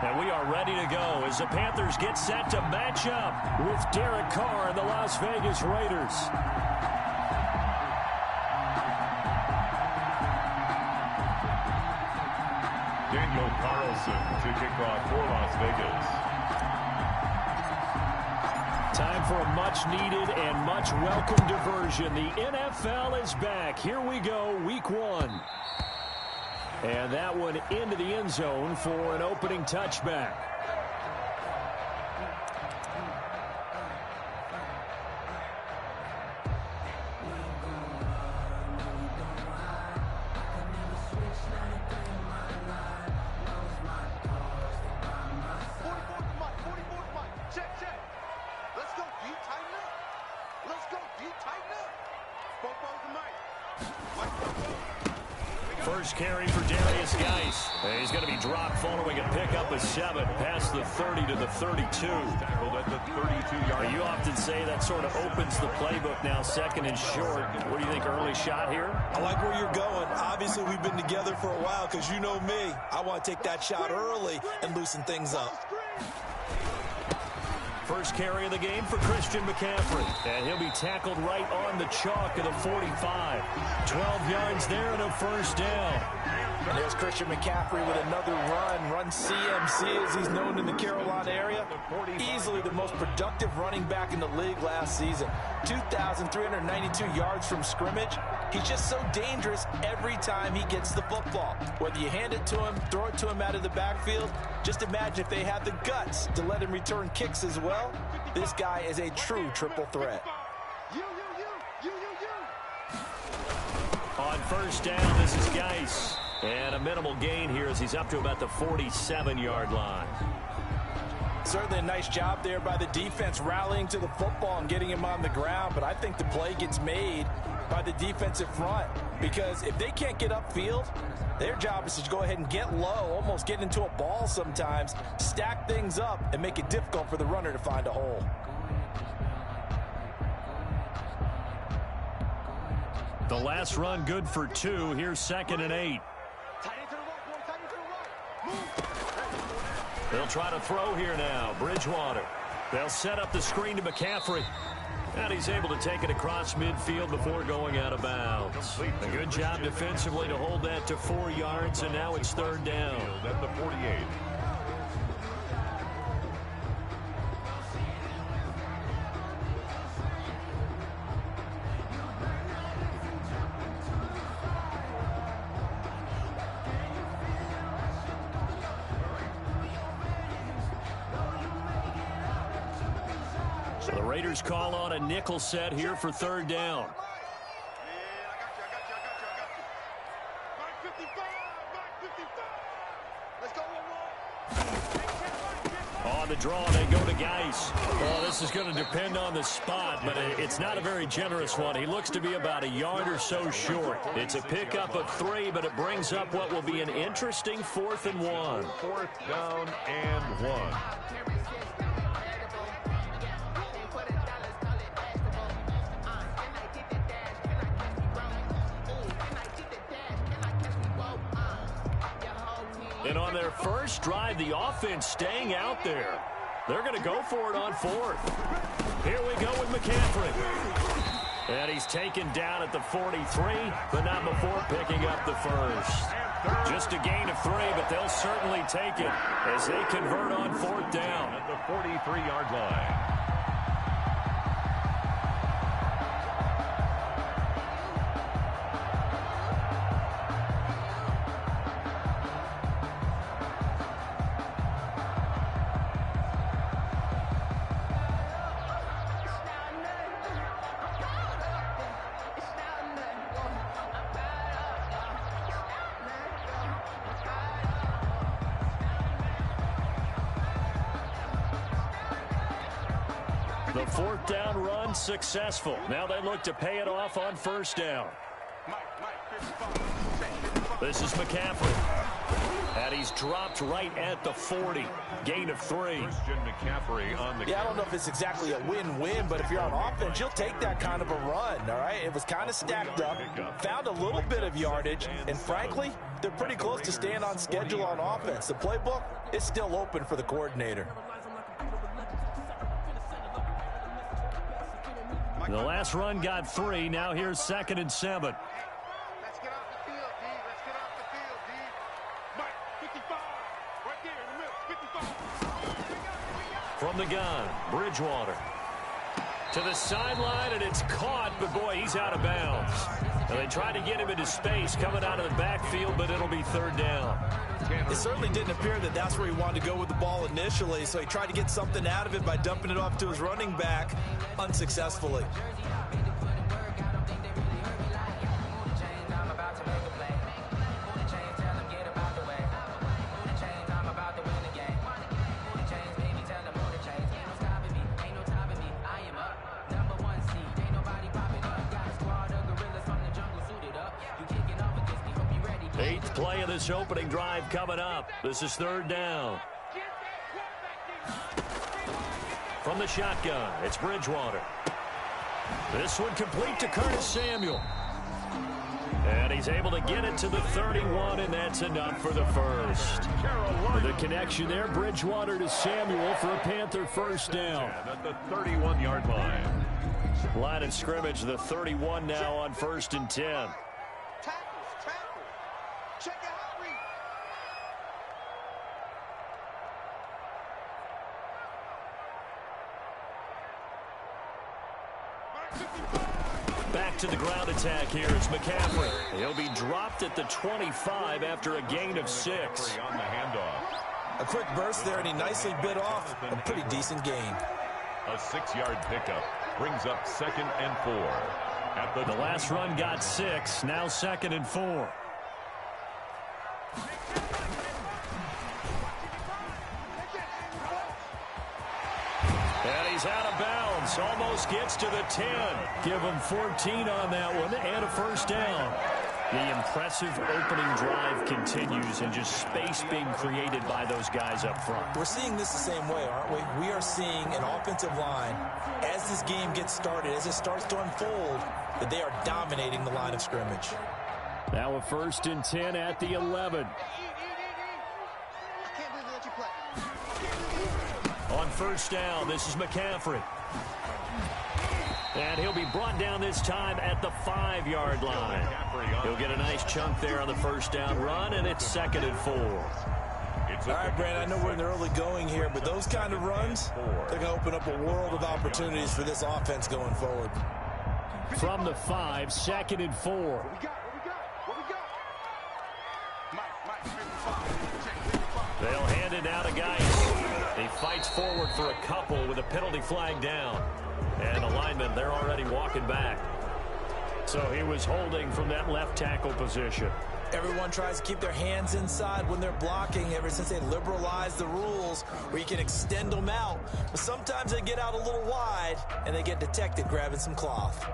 And we are ready to go as the Panthers get set to match up with Derek Carr and the Las Vegas Raiders. Daniel Carlson to kick off for Las Vegas. Time for a much-needed and much-welcome diversion. The NFL is back. Here we go, Week 1. And that one into the end zone for an opening touchback. First carry for Darius Geis. He's going to be dropped following a pickup of 7 past the 30 to the 32. Tackled at the 32-yard. You often say that sort of opens the playbook now, second and short. What do you think, early shot here? I like where you're going. Obviously, we've been together for a while because you know me. I want to take that shot early and loosen things up. First carry of the game for Christian McCaffrey. And he'll be tackled right on the chalk of the 45. 12 yards there and a first down. And there's Christian McCaffrey with another run CMC as he's known in the Carolina area. Easily the most productive running back in the league last season. 2,392 yards from scrimmage. He's just so dangerous every time he gets the football. Whether you hand it to him, throw it to him out of the backfield, just imagine if they have the guts to let him return kicks as well. This guy is a true triple threat. On first down, this is Geis. And a minimal gain here as he's up to about the 47-yard line. Certainly a nice job there by the defense rallying to the football and getting him on the ground. But I think the play gets made by the defensive front. Because if they can't get upfield, their job is to go ahead and get low, almost get into a ball sometimes, stack things up, and make it difficult for the runner to find a hole. The last run good for 2. Here's 2nd and 8. They'll try to throw here now. Bridgewater. They'll set up the screen to McCaffrey. And he's able to take it across midfield before going out of bounds. A good job defensively to hold that to 4 yards, and now it's 3rd down. At the 48. So the Raiders call on a nickel set here for 3rd down. On the draw, they go to Geis. Well, this is going to depend on the spot, but it's not a very generous one. He looks to be about a yard or so short. It's a pickup of 3, but it brings up what will be an interesting 4th and 1. 4th down and 1. And on their first drive, the offense staying out there. They're going to go for it on 4th. Here we go with McCaffrey. And he's taken down at the 43, but not before picking up the first. Just a gain of 3, but they'll certainly take it as they convert on 4th down. At the 43-yard line. The 4th down run successful. Now they look to pay it off on 1st down. This is McCaffrey. And he's dropped right at the 40. Gain of 3. Christian McCaffrey on the I don't know if it's exactly a win-win, but if you're on offense, you'll take that kind of a run, all right? It was kind of stacked up, found a little bit of yardage, and frankly, they're pretty close to staying on schedule on offense. The playbook, it's still open for the coordinator. The last run got 3. Now here's 2nd and 7. Let's get off the field, D. Let's get off the field, D. Mike, 55. Right there in the middle, 55. From the gun, Bridgewater. To the sideline, and it's caught, but boy, he's out of bounds. And they tried to get him into space coming out of the backfield, but it'll be 3rd down. It certainly didn't appear that that's where he wanted to go with the ball initially, so he tried to get something out of it by dumping it off to his running back unsuccessfully. Eighth play of this opening drive coming up. This is 3rd down. From the shotgun, it's Bridgewater. This one complete to Curtis Samuel. And he's able to get it to the 31, and that's enough for the first. The connection there, Bridgewater to Samuel for a Panther first down. At the 31-yard line. Line of scrimmage, the 31 now on 1st and 10. Check out Reed. Back to the ground attack here. It's McCaffrey. He'll be dropped at the 25 after a gain of 6. On the handoff. A quick burst there, and he nicely bit off a pretty decent gain. A 6-yard pickup brings up 2nd and 4. At The last run got 6. Now 2nd and 4. And he's out of bounds. Almost gets to the 10. Give him 14 on that one and a first down. The impressive opening drive continues, and just space being created by those guys up front. We're seeing this the same way, aren't we? We are seeing an offensive line, as this game gets started, as it starts to unfold, that they are dominating the line of scrimmage. Now a 1st and 10 at the 11. On 1st down, this is McCaffrey. And he'll be brought down this time at the 5-yard line. He'll get a nice chunk there on the 1st down run, and it's 2nd and 4. All right, Brandon, I know we're in the early going here, but those kind of runs, they're going to open up a world of opportunities for this offense going forward. From the 5, 2nd and 4. What we got? Mike, They'll hand it down to Geis. He fights forward for a couple with a penalty flag down. And the linemen, they're already walking back. So he was holding from that left tackle position. Everyone tries to keep their hands inside when they're blocking ever since they liberalized the rules where you can extend them out. But sometimes they get out a little wide and they get detected grabbing some cloth.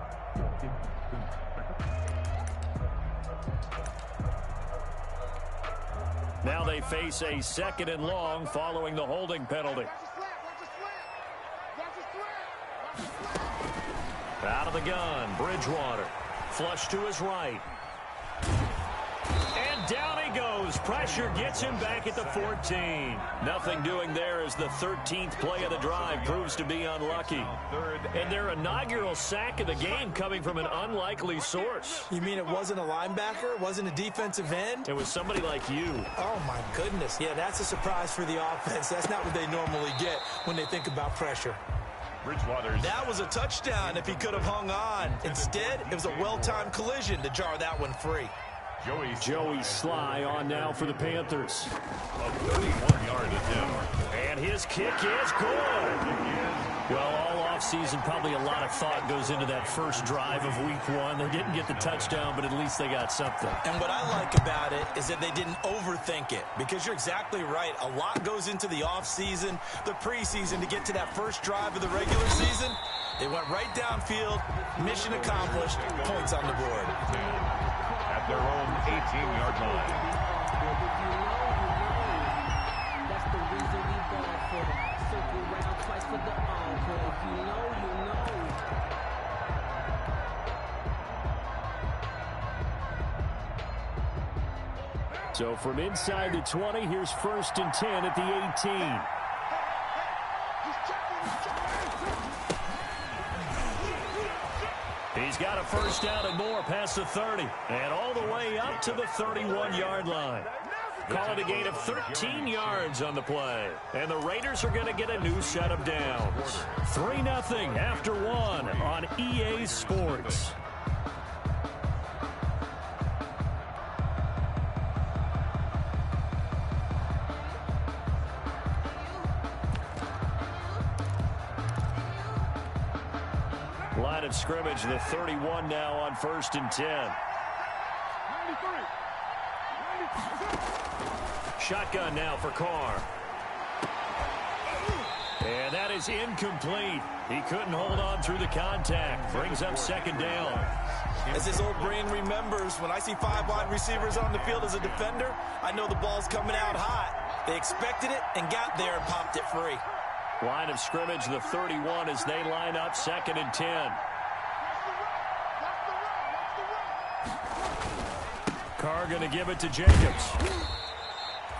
Now they face a 2nd and long following the holding penalty. Out of the gun, Bridgewater. Flush to his right. And down he goes. Pressure gets him back at the 14. Nothing doing there as the 13th play of the drive proves to be unlucky. And their inaugural sack of the game coming from an unlikely source. You mean it wasn't a linebacker? It wasn't a defensive end? It was somebody like you. Oh, my goodness. Yeah, that's a surprise for the offense. That's not what they normally get when they think about pressure. That was a touchdown if he could have hung on. Instead, it was a well-timed collision to jar that one free. Joey Sly on now for the Panthers. A 31-yard attempt. And his kick is good. Well, all offseason, probably a lot of thought goes into that first drive of week 1. They didn't get the touchdown, but at least they got something. And what I like about it is that they didn't overthink it, because you're exactly right. A lot goes into the offseason, the preseason to get to that first drive of the regular season. They went right downfield, mission accomplished, points on the board. At their own 18-yard line. That's the reason we ball for them. Circle round twice for the encore. If you know, you know. So from inside the 20, here's 1st and 10 at the 18. He's got a first down and more past the 30 and all the way up to the 31-yard line. Call it a gain of 13 yards on the play. And the Raiders are going to get a new set of downs. 3-0 after 1 on EA Sports. Line of scrimmage, the 31 now on 1st and 10. Shotgun now for Carr. And that is incomplete. He couldn't hold on through the contact. Brings up 2nd down. As his old brain remembers, when I see 5 wide receivers on the field as a defender, I know the ball's coming out hot. They expected it and got there and popped it free. Line of scrimmage, the 31 as they line up 2nd and 10. Carr going to give it to Jacobs.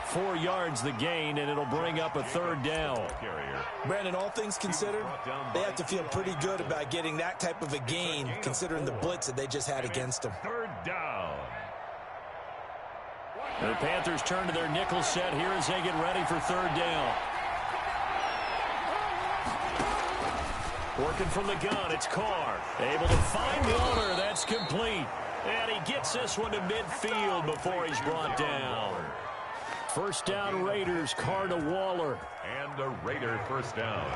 4 yards the gain, and it'll bring up a 3rd down. Brandon, all things considered, they have to feel pretty good about getting that type of a gain, considering the blitz that they just had against them. 3rd down. The Panthers turn to their nickel set here as they get ready for 3rd down. Working from the gun, it's Carr. Able to find Waller. That's complete. And he gets this one to midfield before he's brought down. 1st down Raiders, Carr to Waller. And a Raider 1st down.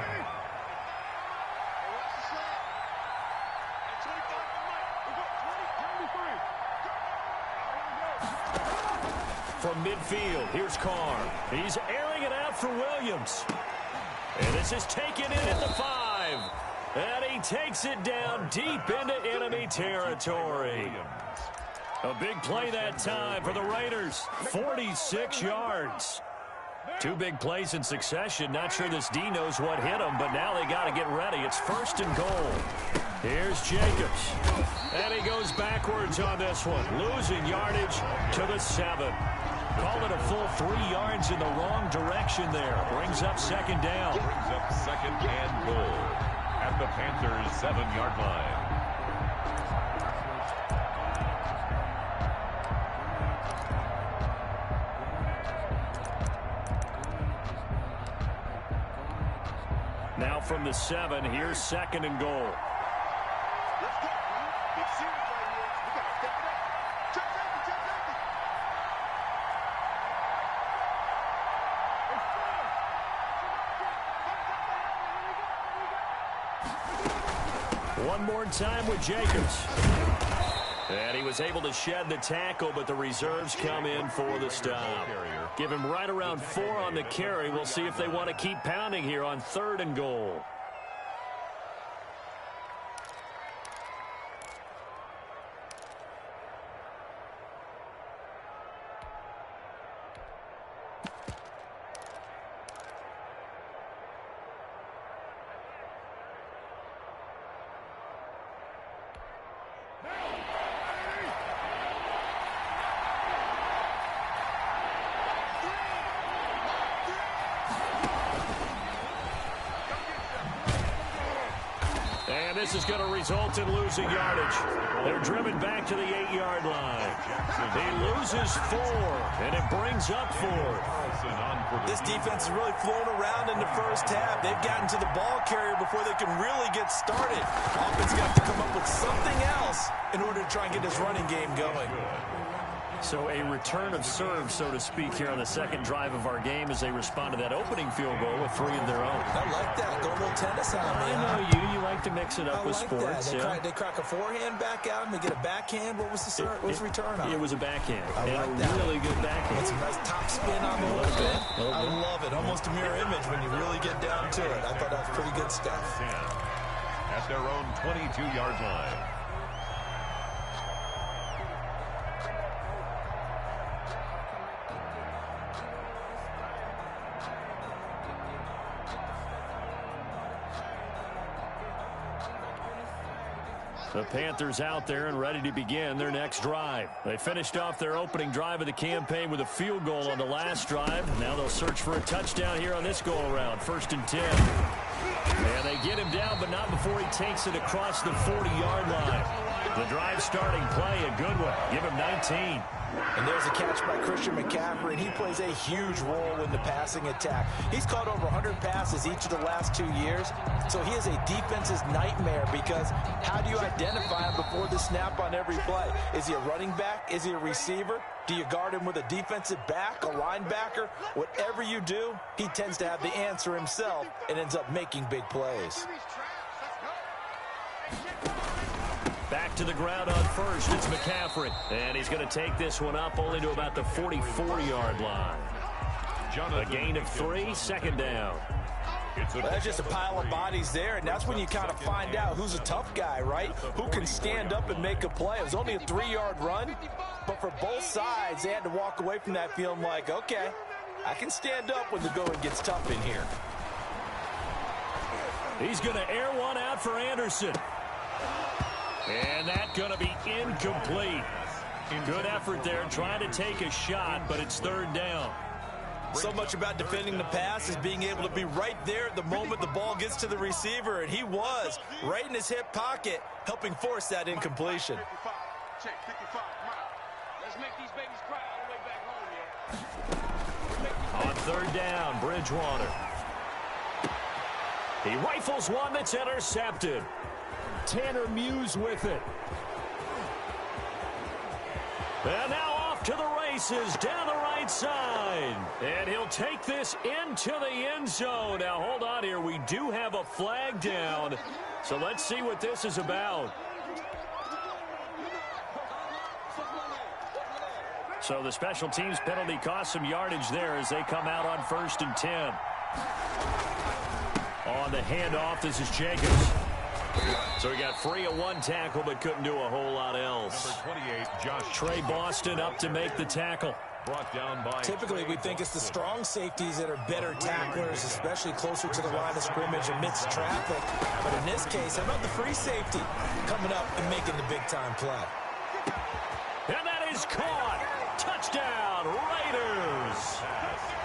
From midfield, here's Carr. He's airing it out for Williams. And this is taken in at the 5. And he takes it down deep into enemy territory. A big play that time for the Raiders. 46 yards. 2 big plays in succession. Not sure this D knows what hit him, but now they got to get ready. It's 1st and goal. Here's Jacobs. And he goes backwards on this one. Losing yardage to the 7. Call it a full 3 yards in the wrong direction there. Brings up 2nd down. Brings up 2nd and goal at the Panthers' 7-yard line. Now from the 7, here's 2nd and goal. One more time with Jacobs. And he was able to shed the tackle, but the reserves come in for the stop. Give him right around 4 on the carry. We'll see if they want to keep pounding here on 3rd and goal. This is going to result in losing yardage. They're driven back to the 8-yard line. He loses 4, and it brings up 4. This defense is really flown around in the first half. They've gotten to the ball carrier before they can really get started. Offense got to come up with something else in order to try and get this running game going. So a return of serve, so to speak, here on the 2nd drive of our game as they respond to that opening field goal with 3 of their own. I like that. Go a little tennis on me. I know you. You like to mix it up with sports. They crack a forehand back out and they get a backhand. What was the return on? It was a backhand. I like that. Really good backhand. It's a nice top spin on the whole bit. I love it. Almost a mirror image when you really get down to it. I thought that was pretty good stuff. At their own 22-yard line. The Panthers out there and ready to begin their next drive. They finished off their opening drive of the campaign with a field goal on the last drive. Now they'll search for a touchdown here on this go-around. 1st and 10. And they get him down, but not before he takes it across the 40-yard line. The drive starting play, a good one. Give him 19. And there's a catch by Christian McCaffrey, and he plays a huge role in the passing attack. He's caught over 100 passes each of the last 2 years, so he is a defense's nightmare because how do you identify him before the snap on every play? Is he a running back? Is he a receiver? Do you guard him with a defensive back, a linebacker? Whatever you do, he tends to have the answer himself and ends up making big plays. Back to the ground on first. It's McCaffrey. And he's going to take this one up only to about the 44-yard line. A gain of 3, 2nd down. Well, that's just a pile of bodies there, and that's when you kind of find out who's a tough guy, right? Who can stand up and make a play. It was only a 3-yard run, but for both sides, they had to walk away from that feeling like, okay, I can stand up when the going gets tough in here. He's going to air one out for Anderson. And that's going to be incomplete. Good effort there trying to take a shot, but it's 3rd down. So much about defending the pass is being able to be right there at the moment the ball gets to the receiver, and he was right in his hip pocket, helping force that incompletion. Check 55. Let's make these babies cry all the way back home, yeah. On 3rd down, Bridgewater. He rifles one that's intercepted. Tanner Muse with it. And now off to the races down the right side. And he'll take this into the end zone. Now hold on here. We do have a flag down. So let's see what this is about. So the special teams penalty cost some yardage there as they come out on 1st and 10. On the handoff, this is Jacobs. So he got free of 1 tackle, but couldn't do a whole lot else. Number 28, Josh Trey Boston up to make the tackle. Brought down by Typically, we think it's the strong safeties that are better tacklers, especially closer to the line of scrimmage amidst traffic. But in this case, how about the free safety coming up and making the big-time play? And that is caught. Touchdown, Raiders.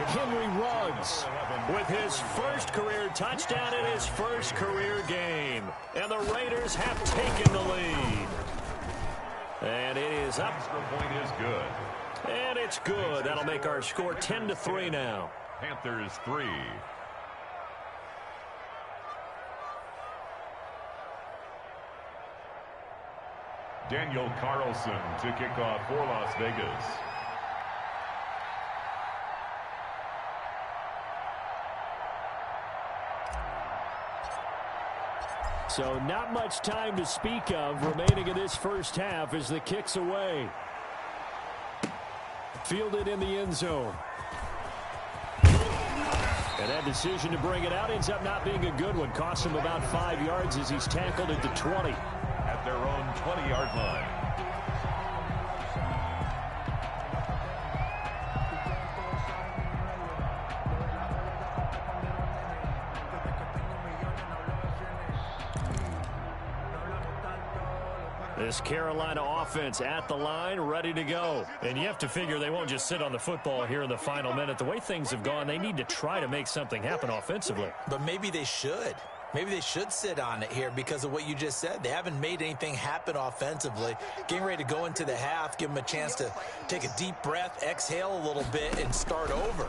Henry Ruggs with his first career touchdown in his first career game. And the Raiders have taken the lead. And it is up. extra point is good. And it's good. That'll make our score 10-3 now. Panthers 3. Daniel Carlson to kick off for Las Vegas. So not much time to speak of remaining in this first half as the kick's away. Fielded in the end zone. And that decision to bring it out ends up not being a good one. Costs him about 5 yards as he's tackled at the 20. At their own 20-yard line. This Carolina offense at the line, ready to go. And you have to figure they won't just sit on the football here in the final minute. The way things have gone, they need to try to make something happen offensively. But maybe they should. Maybe they should sit on it here because of what you just said. They haven't made anything happen offensively. Getting ready to go into the half, give them a chance to take a deep breath, exhale a little bit, and start over.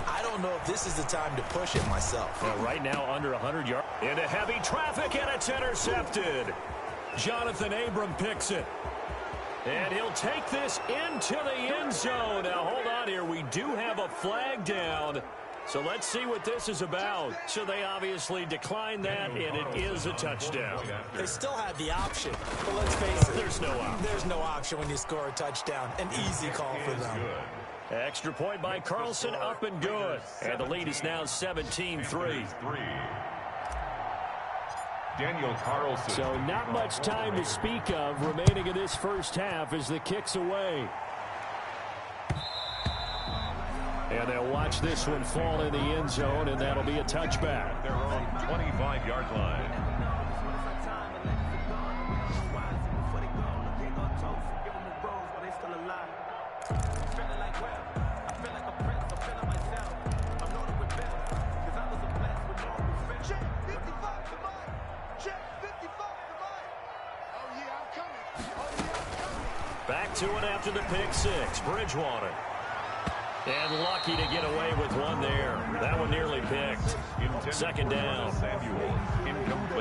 I don't know if this is the time to push it myself. Right now, under 100 yards. Into heavy traffic, and it's intercepted. Jonathan Abram picks it. And he'll take this into the end zone. Now, hold on here. We do have a flag down. So let's see what this is about. So they obviously declined that, and it is a touchdown. They still have the option, but let's face it. There's no option. There's no option when you score a touchdown. An easy call for them. Extra point by Carlson, up and good. And the lead is now 17-3. Daniel Carlson. So not much time to speak of remaining in this first half as the kick's away. And they'll watch this one fall in the end zone, and that'll be a touchback. Their own 25-yard line. to it after the pick six. Bridgewater. And lucky to get away with one there. That one nearly picked. Second down.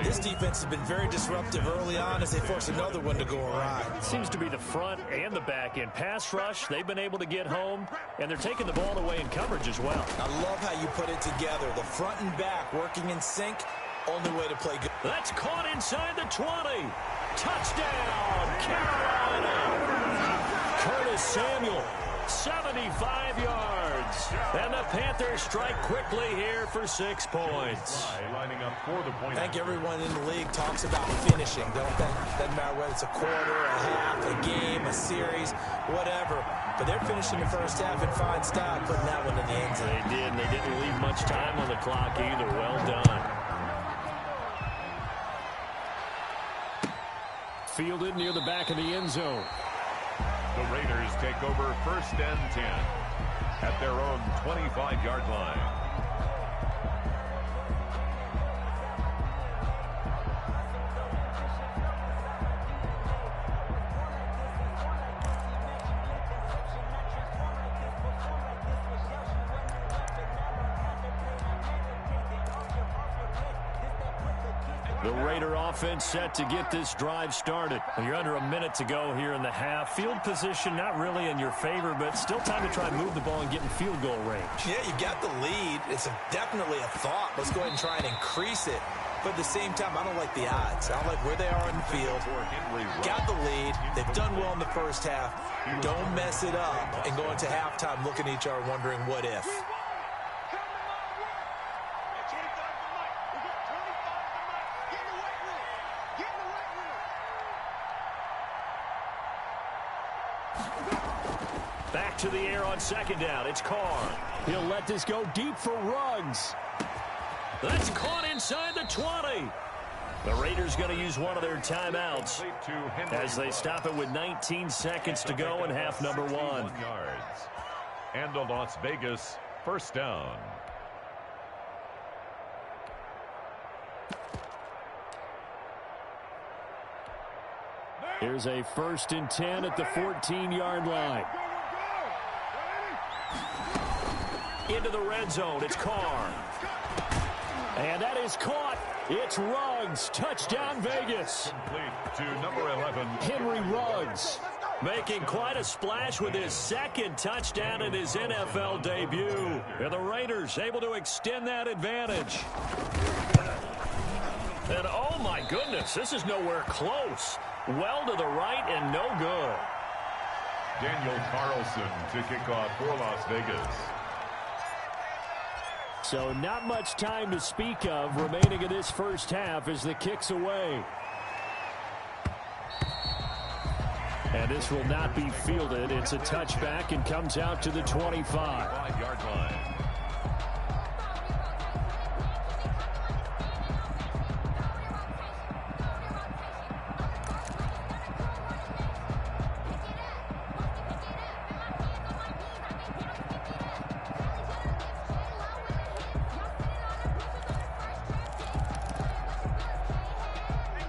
This defense has been very disruptive early on as they force another one to go awry. Seems to be the front and the back end. Pass rush, they've been able to get home, and they're taking the ball away in coverage as well. I love how you put it together. The front and back working in sync. Only way to play good. That's caught inside the 20. Touchdown, Carolina. Curtis Samuel. 75 yards. And the Panthers strike quickly here for 6 points. Lining up for the point. I think everyone in the league talks about finishing, don't they? Doesn't matter whether it's a quarter, a half, a game, a series, whatever. But they're finishing the first half in fine style, putting that one in the end zone. They did, and they didn't leave much time on the clock either. Well done. Fielded near the back of the end zone. The Raiders take over 1st and 10 at their own 25-yard line. The Raider offense set to get this drive started. You're under a minute to go here in the half. Field position not really in your favor, but still time to try and move the ball and get in field goal range. Yeah, you got the lead. It's definitely a thought. Let's go ahead and try and increase it. But at the same time, I don't like the odds. I don't like where they are in the field. Got the lead. They've done well in the first half. Don't mess it up and go into halftime looking at each other wondering what if. Back to the air on second down. It's Carr. He'll let this go deep for Ruggs. That's caught inside the 20. The Raiders going to use one of their timeouts as they stop it with 19 seconds to go in half number 1. And a Las Vegas first down. Here's a 1st and 10 at the 14-yard line. Into the red zone. It's Carr. And that is caught. It's Ruggs. Touchdown, Vegas. Complete to number 11. Henry Ruggs making quite a splash with his 2nd touchdown in his NFL debut. And the Raiders able to extend that advantage. And oh my goodness, this is nowhere close. Well to the right and no good. Daniel Carlson to kick off for Las Vegas. So not much time to speak of remaining in this first half as the kick's away. And this will not be fielded. It's a touchback and comes out to the 25. 5-yard line.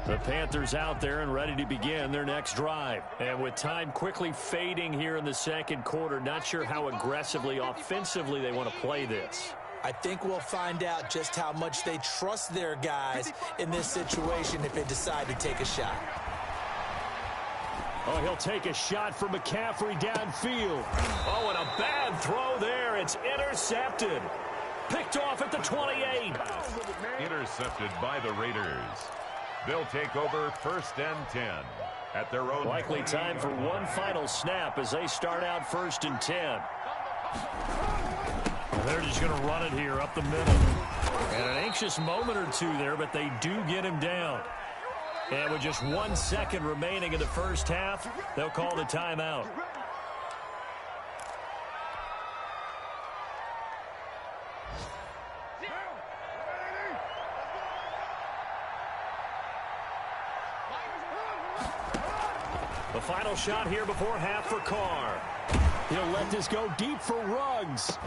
The Panthers out there and ready to begin their next drive. And with time quickly fading here in the second quarter, not sure how aggressively, offensively they want to play this. I think we'll find out just how much they trust their guys in this situation if they decide to take a shot. Oh, he'll take a shot from McCaffrey downfield. Oh, and a bad throw there. It's intercepted. Picked off at the 28. Intercepted by the Raiders. They'll take over 1st and 10 at their own. Likely time for one final snap as they start out 1st and 10. They're just going to run it here up the middle. And an anxious moment or two there, but they do get him down. And with just 1 second remaining in the first half, they'll call the timeout. The final shot here before half for Carr. He'll let this go deep for Ruggs.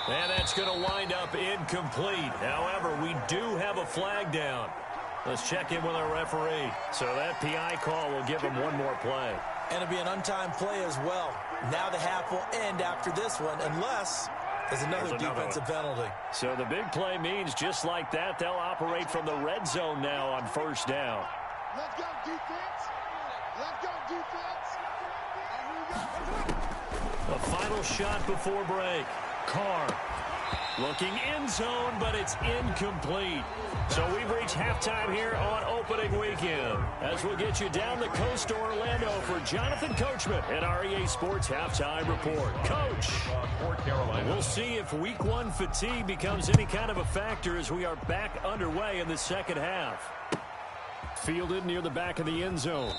And that's going to wind up incomplete. However, we do have a flag down. Let's check in with our referee. So that PI call will give him one more play. And it'll be an untimed play as well. Now the half will end after this one, unless there's another defensive penalty. So the big play means just like that, they'll operate from the red zone now on first down. Let's go, defense. Let's go, defense. A final shot before break. Carr looking end zone, but it's incomplete. So we've reached halftime here on opening weekend. As we'll get you down the coast to Orlando for Jonathan Coachman at our EA Sports Halftime Report. Coach, we'll see if week one fatigue becomes any kind of a factor as we are back underway in the second half. Fielded near the back of the end zone.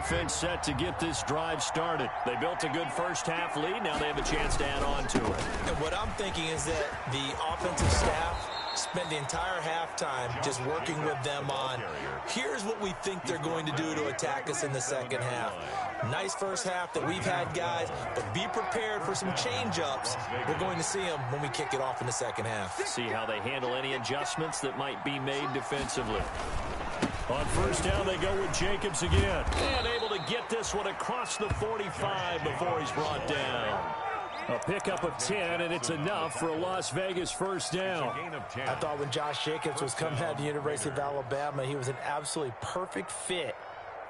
Offense set to get this drive started. They built a good first half lead. Now they have a chance to add on to it. And what I'm thinking is that the offensive staff spent the entire halftime just working with them on, here's what we think they're going to do to attack us in the second half. Nice first half that we've had, guys, but be prepared for some change-ups. We're going to see them when we kick it off in the second half. See how they handle any adjustments that might be made defensively. On first down, they go with Jacobs again. And able to get this one across the 45 before he's brought down. A pickup of 10, and it's enough for a Las Vegas first down. I thought when Josh Jacobs was coming out of the University of Alabama, he was an absolutely perfect fit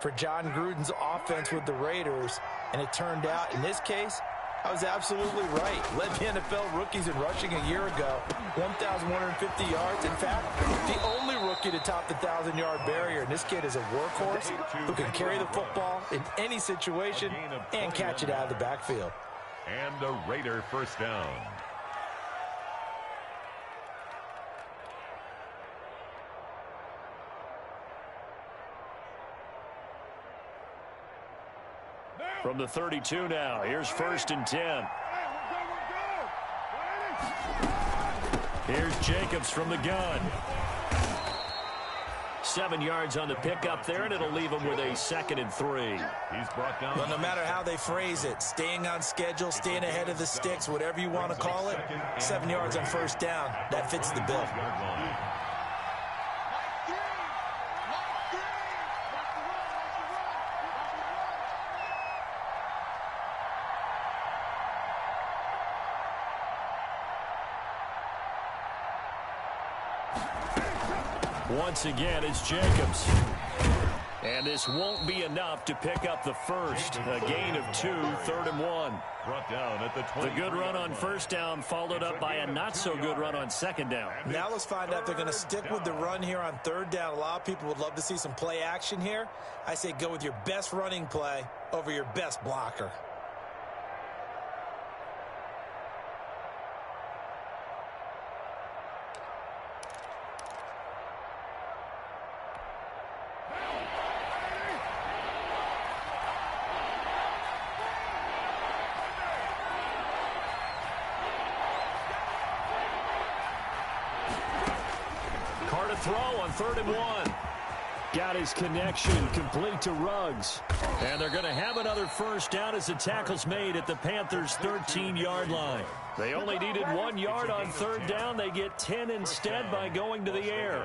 for John Gruden's offense with the Raiders. And it turned out, in this case, I was absolutely right. Led the NFL rookies in rushing a year ago, 1,150 yards. In fact, the only rookie to top the 1,000-yard barrier. And this kid is a workhorse who can carry the football in any situation and catch it out of the backfield. And a Raider first down. From the 32 now, here's first and 10. Here's Jacobs from the gun. 7 yards on the pickup there, and it'll leave him with a 2nd and 3. He's brought down. Well, no matter how they phrase it, staying on schedule, staying ahead of the sticks, whatever you want to call it, 7 yards on first down, that fits the bill. Once again, it's Jacobs. And this won't be enough to pick up the first. A gain of 2, 3rd and 1. Brought down at the 20. The good run on first down followed up by a not-so-good run on second down. Now let's find out if they're going to stick with the run here on third down. A lot of people would love to see some play action here. I say go with your best running play over your best blocker. Throw on 3rd and 1. Got his connection complete to Ruggs. And they're going to have another first down as the tackle's made at the Panthers' 13-yard line. They only needed 1 yard on 3rd down. They get 10 instead by going to the air.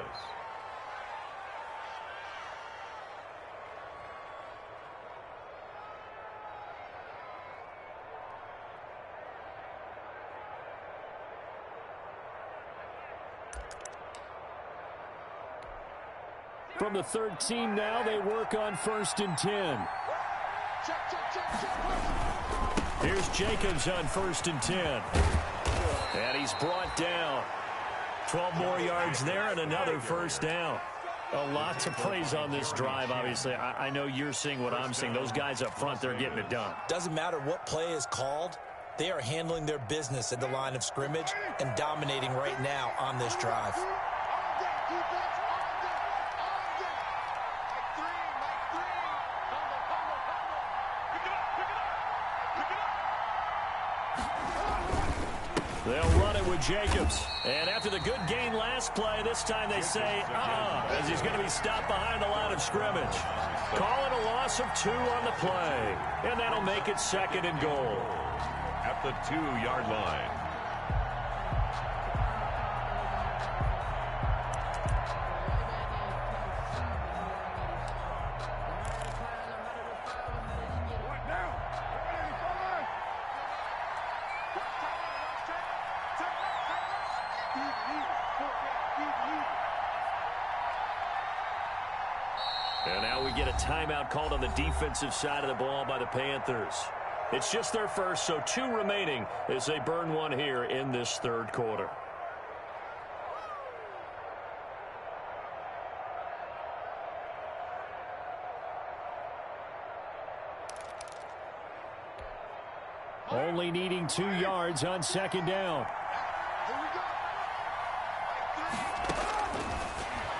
From the 13 now, they work on 1st and 10. Here's Jacobs on 1st and 10. And he's brought down. 12 more yards there and another first down. A lot to praise on this drive, obviously. I know you're seeing what I'm seeing. Those guys up front, they're getting it done. Doesn't matter what play is called. They are handling their business at the line of scrimmage and dominating right now on this drive. They'll run it with Jacobs. And after the good gain last play, this time they say, as he's going to be stopped behind the line of scrimmage. Call it a loss of 2 on the play. And that'll make it 2nd and goal. At the 2-yard line. And now we get a timeout called on the defensive side of the ball by the Panthers. It's just their first, so 2 remaining as they burn 1 here in this 3rd quarter. Only needing 2 yards on 2nd down.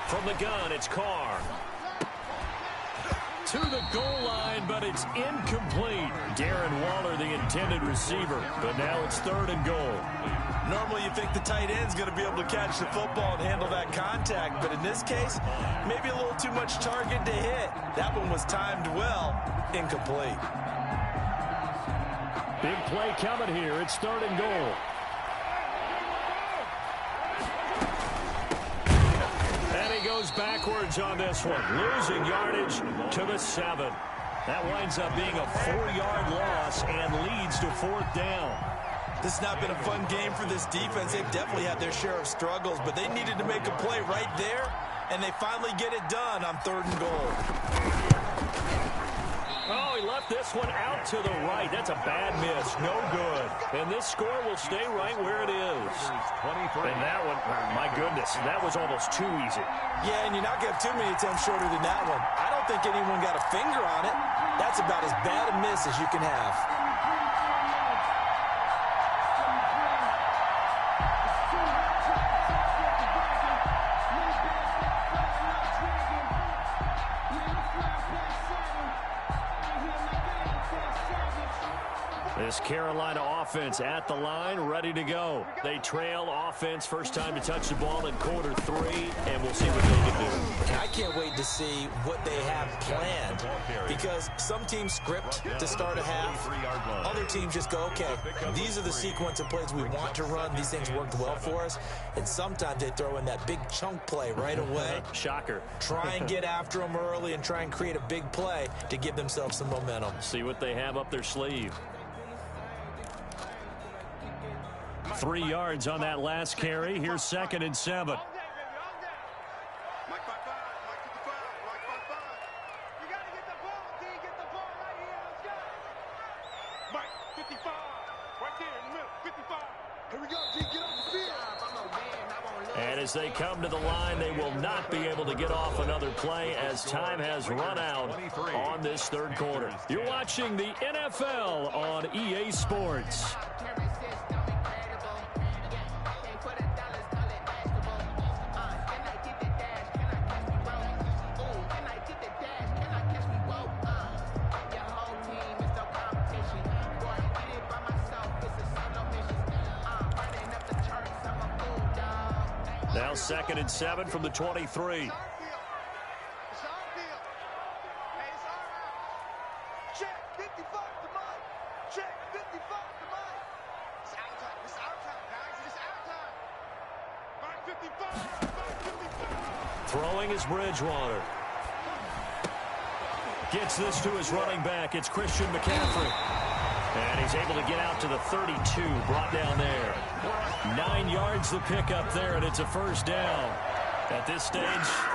From the gun, it's Carr. To the goal line, but it's incomplete. Darren Waller, the intended receiver, but now it's 3rd and goal. Normally you think the tight end's going to be able to catch the football and handle that contact, but in this case, maybe a little too much target to hit. That one was timed well, incomplete. Big play coming here. It's 3rd and goal. Goes backwards on this one, losing yardage to the 7. That winds up being a 4-yard loss and leads to 4th down. This has not been a fun game for this defense. They've definitely had their share of struggles, but they needed to make a play right there, and they finally get it done on 3rd and goal. Oh, he left this one out to the right. That's a bad miss. No good. And this score will stay right where it is. And that one, my goodness, that was almost too easy. Yeah, and you're not going to have too many attempts shorter than that one. I don't think anyone got a finger on it. That's about as bad a miss as you can have. This Carolina offense at the line, ready to go. They trail offense, first time to touch the ball in quarter 3, and we'll see what they can do. I can't wait to see what they have planned, because some teams script to start a half. Other teams just go, okay, these are the sequence of plays we want to run. These things worked well for us. And sometimes they throw in that big chunk play right away. Shocker. Try and get after them early and try and create a big play to give themselves some momentum. See what they have up their sleeve. 3 yards on that last carry. Here's 2nd and 7. And as they come to the line, they will not be able to get off another play as time has run out on this 3rd quarter. You're watching the NFL on EA Sports. Now 2nd and 7 from the 23. Throwing is Bridgewater. Gets this to his running back. It's Christian McCaffrey. And he's able to get out to the 32, brought down there. 9 yards the pickup there, and it's a 1st down. At this stage,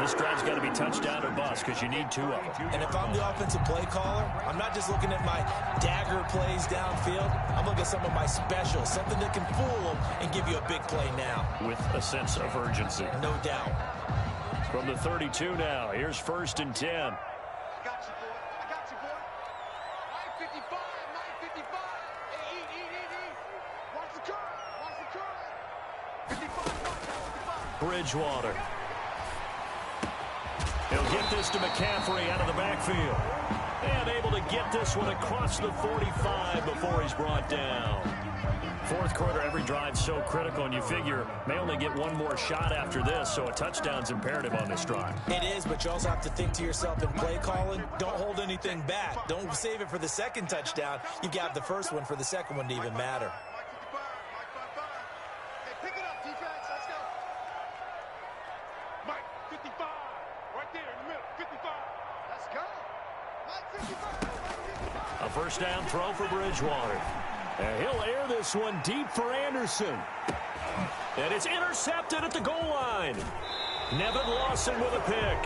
this drive's got to be touchdown or bust because you need 2 of them. And if I'm the offensive play caller, I'm not just looking at my dagger plays downfield. I'm looking at some of my specials, something that can fool them and give you a big play now. With a sense of urgency. No doubt. From the 32 now, here's 1st and 10. Bridgewater. He'll get this to McCaffrey out of the backfield. And able to get this one across the 45 before he's brought down. Fourth quarter, every drive so critical, and you figure may only get one more shot after this, so a touchdown's imperative on this drive. It is, but you also have to think to yourself in play calling, don't hold anything back. Don't save it for the second touchdown. You got the first one for the second one to even matter. Hey, pick it up, defense. Let's go. Mike, 55. Right there in the middle. 55. Let's go. Mike, 55. Mike, 55. A first down throw for Bridgewater. And he'll air this one deep for Anderson. And it's intercepted at the goal line. Nevin Lawson with a pick.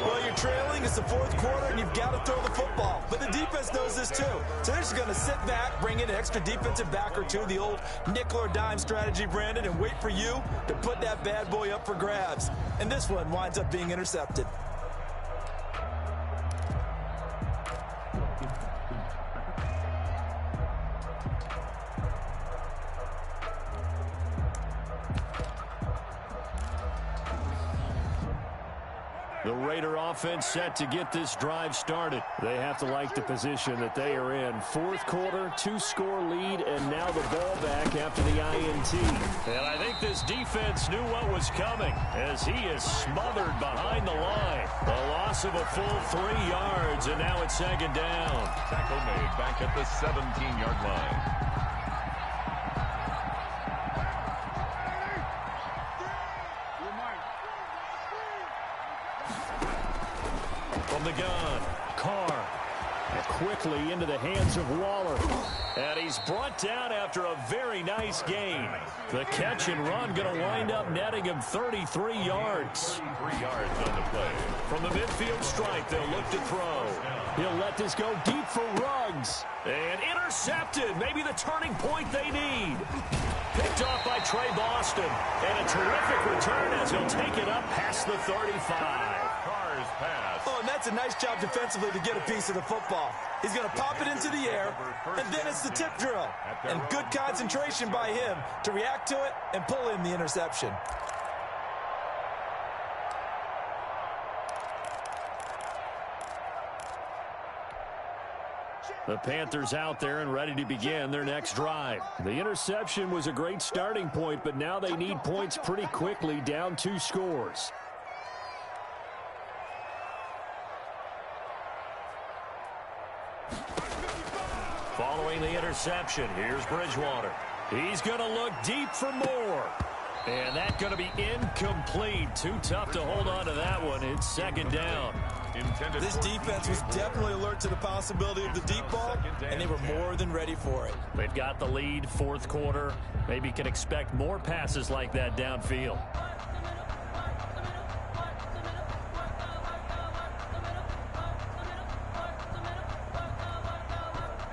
Well, you're trailing. It's the fourth quarter, and you've got to throw the football. But the defense knows this, too. So they're just going to sit back, bring in an extra defensive back or two, the old nickel or dime strategy, Brandon, and wait for you to put that bad boy up for grabs. And this one winds up being intercepted. The Raider offense set to get this drive started. They have to like the position that they are in. Fourth quarter, 2-score lead, and now the ball back after the INT. And I think this defense knew what was coming as he is smothered behind the line. A loss of a full 3 yards, and now it's second down. Tackle made back at the 17-yard line. From the gun, Carr. And quickly into the hands of Waller. And he's brought down after a very nice gain. The catch and run going to wind up netting him 33 yards. 3 yards on the play. From the midfield strike, they'll look to throw. He'll let this go deep for Ruggs. And intercepted. Maybe the turning point they need. Picked off by Trey Boston. And a terrific return as he'll take it up past the 35. Pass. Oh, and that's a nice job defensively to get a piece of the football. He's going to pop it into the air, and then it's the tip drill. And good concentration by him to react to it and pull in the interception. The Panthers out there and ready to begin their next drive. The interception was a great starting point, but now they need points pretty quickly, down 2 scores. Following the interception, here's Bridgewater. He's going to look deep for more. And that's going to be incomplete. Too tough to hold on to that one. It's second down. This defense was definitely alert to the possibility of the deep ball, and they were more than ready for it. They've got the lead, fourth quarter. Maybe can expect more passes like that downfield.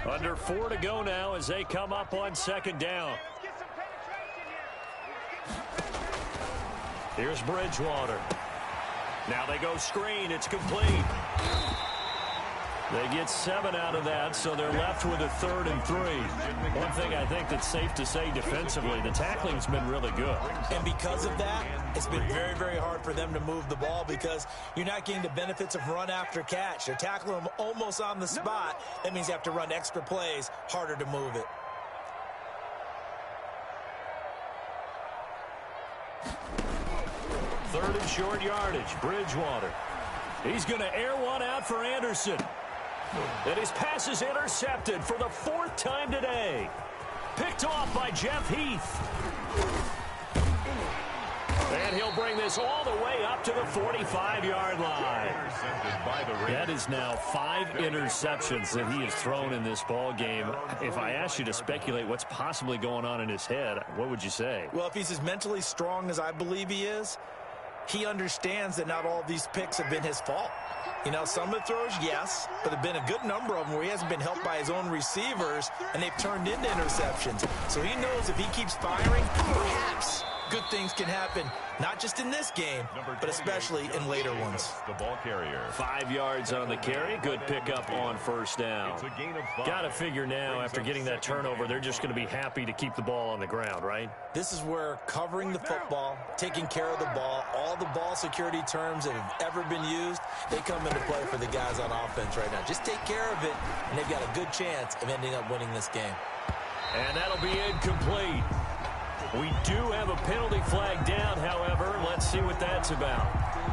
Under 4 to go now as they come up on second down. Here's Bridgewater. Now they go screen. It's complete. They get 7 out of that, so they're left with a 3rd and 3. One thing I think that's safe to say defensively, the tackling's been really good. And because of that, it's been very, very hard for them to move the ball because you're not getting the benefits of run after catch. They're tackling them almost on the spot. That means you have to run extra plays, harder to move it. Third and short yardage, Bridgewater. He's going to air one out for Anderson. And his pass is intercepted for the 4th time today. Picked off by Jeff Heath. And he'll bring this all the way up to the 45-yard line. That is now 5 interceptions that he has thrown in this ball game. If I asked you to speculate what's possibly going on in his head, what would you say? Well, if he's as mentally strong as I believe he is, he understands that not all of these picks have been his fault. You know, some of the throws, yes, but there have been a good number of them where he hasn't been helped by his own receivers, and they've turned into interceptions. So he knows if he keeps firing, perhaps good things can happen, not just in this game, but especially in later ones. The ball carrier. 5 yards on the carry. Good pickup on first down. It's a gain of 5. Got to figure now, after getting that turnover, they're just going to be happy to keep the ball on the ground, right? This is where covering the football, taking care of the ball, all the ball security terms that have ever been used, they come into play for the guys on offense right now. Just take care of it, and they've got a good chance of ending up winning this game. And that'll be incomplete. We do have a penalty flag down, however. Let's see what that's about.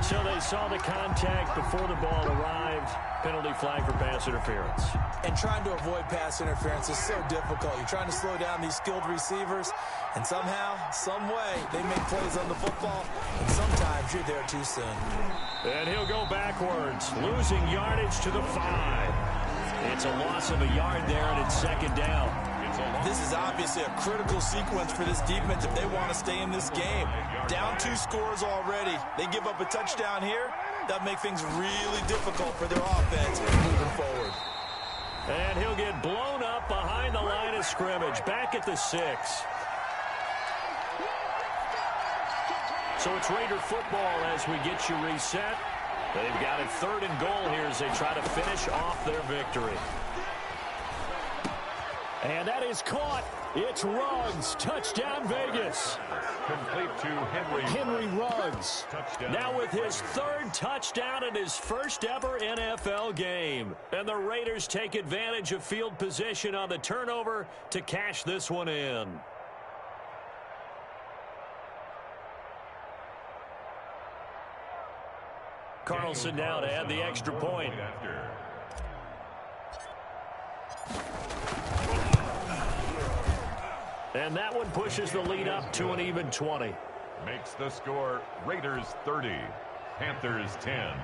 So they saw the contact before the ball arrived. Penalty flag for pass interference. And trying to avoid pass interference is so difficult. You're trying to slow down these skilled receivers, and somehow, some way, they make plays on the football, and sometimes you're there too soon. And he'll go backwards, losing yardage to the 5. It's a loss of a yard there, and it's second down. This is obviously a critical sequence for this defense if they want to stay in this game. Down 2 scores already. They give up a touchdown here. That'll make things really difficult for their offense moving forward. And he'll get blown up behind the line of scrimmage, back at the 6. So it's Raider football as we get you reset. They've got it 3rd and goal here as they try to finish off their victory. And that is caught. It's Ruggs. Touchdown, Vegas. Complete to Henry Ruggs. Touchdown. Now with his 3rd touchdown in his first ever NFL game. And the Raiders take advantage of field position on the turnover to cash this one in. Carlson now to add the extra point. And that one pushes the lead up to an even 20. Makes the score Raiders 30, Panthers 10.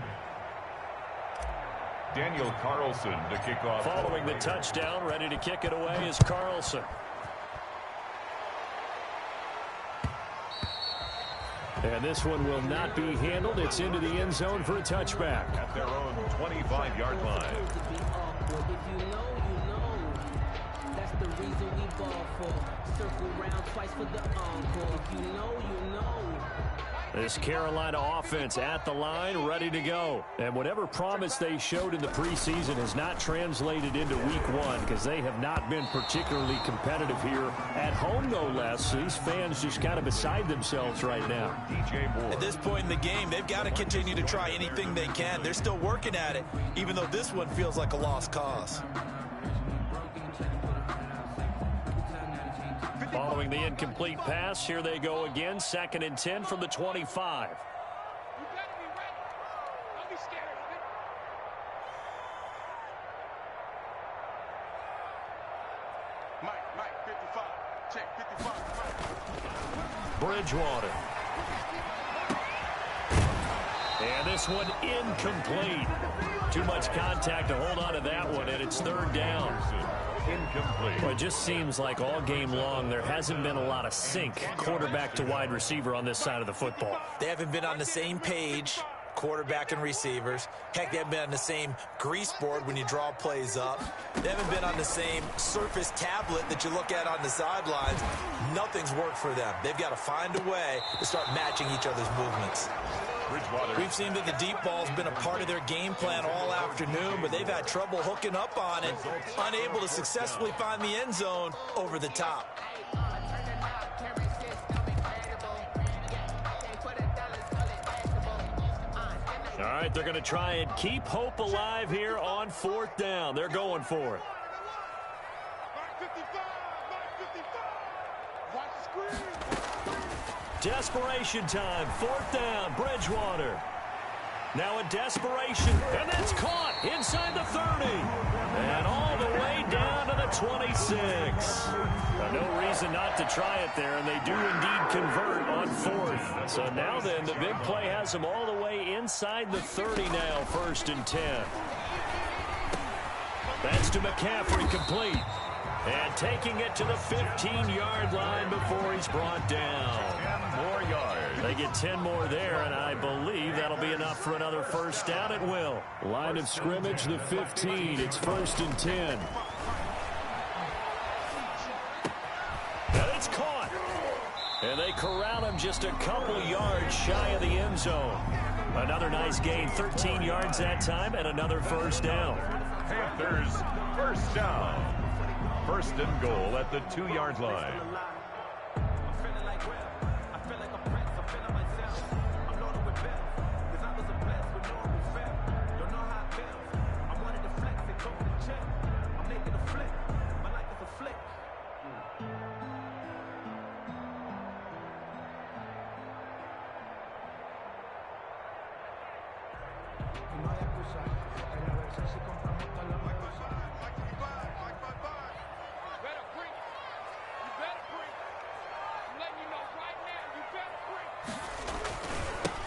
Daniel Carlson to kick off. Following the touchdown, ready to kick it away is Carlson. And this one will not be handled. It's into the end zone for a touchback. At their own 25-yard line. If you know, you know. That's the reason we ball for. Circle round twice for the encore. If you know, you know. This Carolina offense at the line, ready to go. And whatever promise they showed in the preseason has not translated into week 1 because they have not been particularly competitive here at home, no less. These fans just kind of beside themselves right now. At this point in the game, they've got to continue to try anything they can. They're still working at it, even though this one feels like a lost cause. Following the incomplete pass, here they go again. 2nd and 10 from the 25. You gotta be ready. Don't be scared of it. Mike, 55. Check, 55. Bridgewater. And this one incomplete. Too much contact to hold on to that one, and it's 3rd down. Incomplete. Well, it just seems like all game long there hasn't been a lot of sync quarterback to wide receiver on this side of the football. They haven't been on the same page, quarterback and receivers. Heck, they haven't been on the same grease board when you draw plays up. They haven't been on the same surface tablet that you look at on the sidelines. Nothing's worked for them. They've got to find a way to start matching each other's movements. We've seen that the deep ball's been a part of their game plan all afternoon, but they've had trouble hooking up on it, unable to successfully find the end zone over the top. All right, they're going to try and keep hope alive here on 4th down. They're going for it. Mike 55. Watch the screen. Desperation time, 4th down, Bridgewater. Now a desperation, and that's caught inside the 30. And all the way down to the 26. Now, no reason not to try it there, and they do indeed convert on 4th. So now then, the big play has them all the way inside the 30 now, 1st and 10. That's to McCaffrey, complete. And taking it to the 15-yard line before he's brought down. 10 more yards. They get 10 more there, and I believe that'll be enough for another 1st down. It will. Line of scrimmage, the 15. It's 1st and 10. And it's caught. And they corral him just a couple yards shy of the end zone. Another nice gain, 13 yards that time, and another first down. Panthers first down. First and goal at the 2-yard line.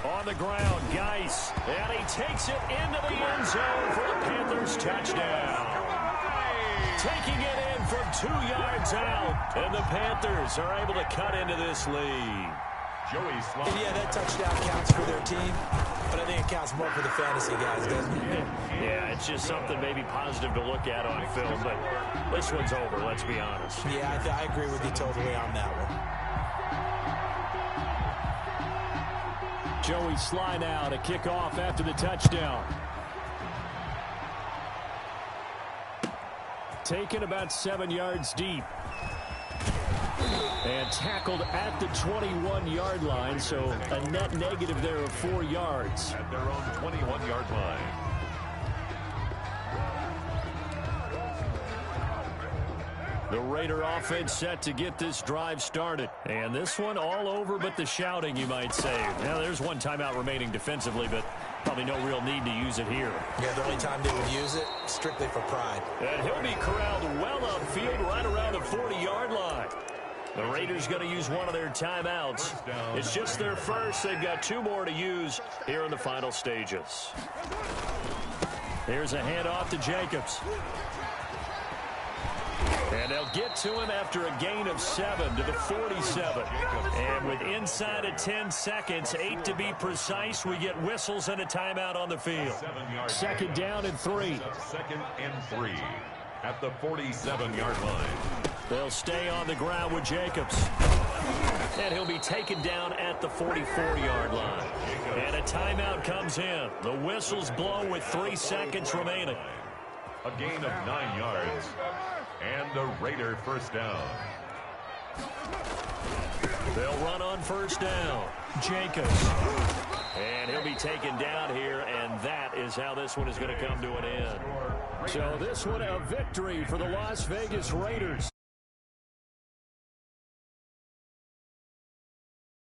On the ground, Geis, and he takes it into the end zone for the Panthers touchdown. Taking it in from 2 yards out, and the Panthers are able to cut into this lead. Joey Slaughter. And yeah, that touchdown counts for their team, but I think it counts more for the fantasy guys, doesn't it? Yeah, it's just something maybe positive to look at on film, but this one's over, let's be honest. Yeah, I agree with you totally on that one. Joey Sly now to kick off after the touchdown. Taken about 7 yards deep. And tackled at the 21-yard line, so a net negative there of 4 yards. At their own 21-yard line. The Raider offense set to get this drive started. And this one all over but the shouting, you might say. Now, there's one timeout remaining defensively, but probably no real need to use it here. Yeah, the only time they would use it, strictly for pride. And he'll be corralled well upfield right around the 40-yard line. The Raiders going to use one of their timeouts. It's just their first. They've got 2 more to use here in the final stages. Here's a handoff to Jacobs. And they'll get to him after a gain of 7 to the 47. And with inside of 10 seconds, 8 to be precise, we get whistles and a timeout on the field. Second down and 3. Second and 3 at the 47-yard line. They'll stay on the ground with Jacobs. And he'll be taken down at the 44-yard line. And a timeout comes in. The whistle's blown with 3 seconds remaining. A gain of 9 yards. And a Raider first down. They'll run on first down. Jacobs. And he'll be taken down here, and that is how this one is going to come to an end. So this one a victory for the Las Vegas Raiders.